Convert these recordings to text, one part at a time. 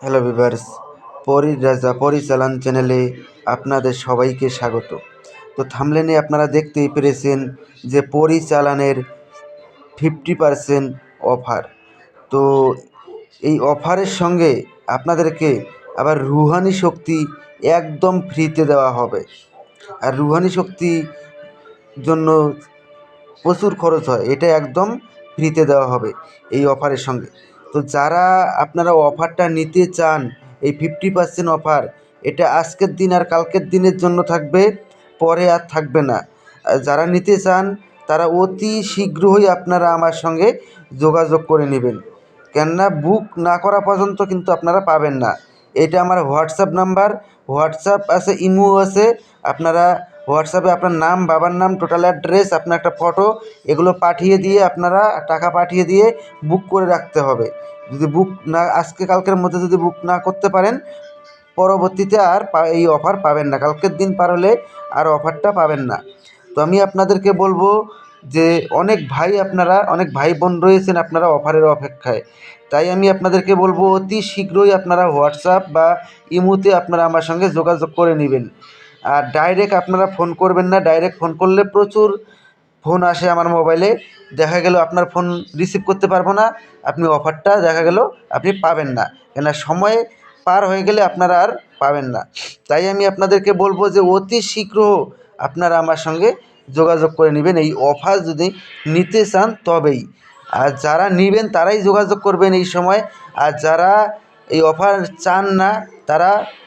Hello viewers, পরীর রাজা পরিচালন চ্যানেলে আপনাদের সবাইকে স্বাগত। তো থাম্বনেলে আপনারা দেখতেই পেরেছেন যে পরিচালনের 50% অফার। তো এই অফারের সঙ্গে আপনাদেরকে আবার রুহানি শক্তি একদম ফ্রিতে দেওয়া হবে। আর রুহানি শক্তি জন্য প্রচুর খরচ হয়, এটা একদম ফ্রিতে দেওয়া হবে এই অফারের সঙ্গে। তো যারা আপনারা অফারটা নিতে চান, এই 50% অফার, এটা আজকের দিন আর কালকের দিনের জন্য থাকবে, পরে আর থাকবে না। যারা নিতে চান তারা অতি শীঘ্রই আপনারা আমার সঙ্গে যোগাযোগ করে নেবেন, কেননা বুক না করা পর্যন্ত কিন্তু আপনারা পাবেন না। এটা আমার হোয়াটসঅ্যাপ নাম্বার, হোয়াটসঅ্যাপ আছে, ইমো আছে। আপনারা হোয়াটসঅ্যাপে আপনার নাম, বাবার নাম, টোটাল অ্যাড্রেস, আপনার একটা ফটো, এগুলো পাঠিয়ে দিয়ে আপনারা টাকা পাঠিয়ে দিয়ে বুক করে রাখতে হবে। যদি বুক না আজকে কালকের মধ্যে যদি বুক না করতে পারেন, পরবর্তীতে আর এই অফার পাবেন না। কালকের দিন পার হলে আর অফারটা পাবেন না। তো আমি আপনাদেরকে বলবো যে অনেক ভাই বোন রয়েছেন আপনারা অফারের অপেক্ষায়। তাই আমি আপনাদেরকে বলবো অতি শীঘ্রই আপনারা হোয়াটসঅ্যাপ বা ইমোতে আপনারা আমার সঙ্গে যোগাযোগ করে নেবেন। আর ডাইরেক্ট আপনারা ফোন করবেন না। ডাইরেক্ট ফোন করলে প্রচুর ফোন আসে আমার মোবাইলে, দেখা গেল আপনার ফোন রিসিভ করতে পারবো না, আপনি অফারটা দেখা গেল আপনি পাবেন না, কেন সময় পার হয়ে গেলে আপনারা আর পাবেন না। তাই আমি আপনাদেরকে বলবো যে অতি শীঘ্র আপনারা আমার সঙ্গে যোগাযোগ করে নেবেন এই অফার যদি নিতে চান তবেই। আর যারা নেবেন তারাই যোগাযোগ করবেন এই সময়। আর যারা এই অফার চান না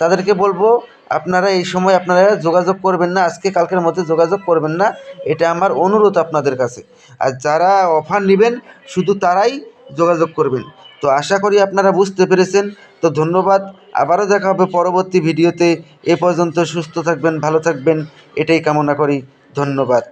তাদেরকে বলবো আপনারা এই সময় আপনারা যোগাযোগ করবেন না, আজকে কালকের মধ্যে যোগাযোগ করবেন না, এটা আমার অনুরোধ আপনাদের কাছে। আর যারা অফার নেবেন শুধু তারাই যোগাযোগ করবেন। তো আশা করি আপনারা বুঝতে পেরেছেন। তো ধন্যবাদ, আবারও দেখা হবে পরবর্তী ভিডিওতে। এ পর্যন্ত সুস্থ থাকবেন, ভালো থাকবেন, এটাই কামনা করি। ধন্যবাদ।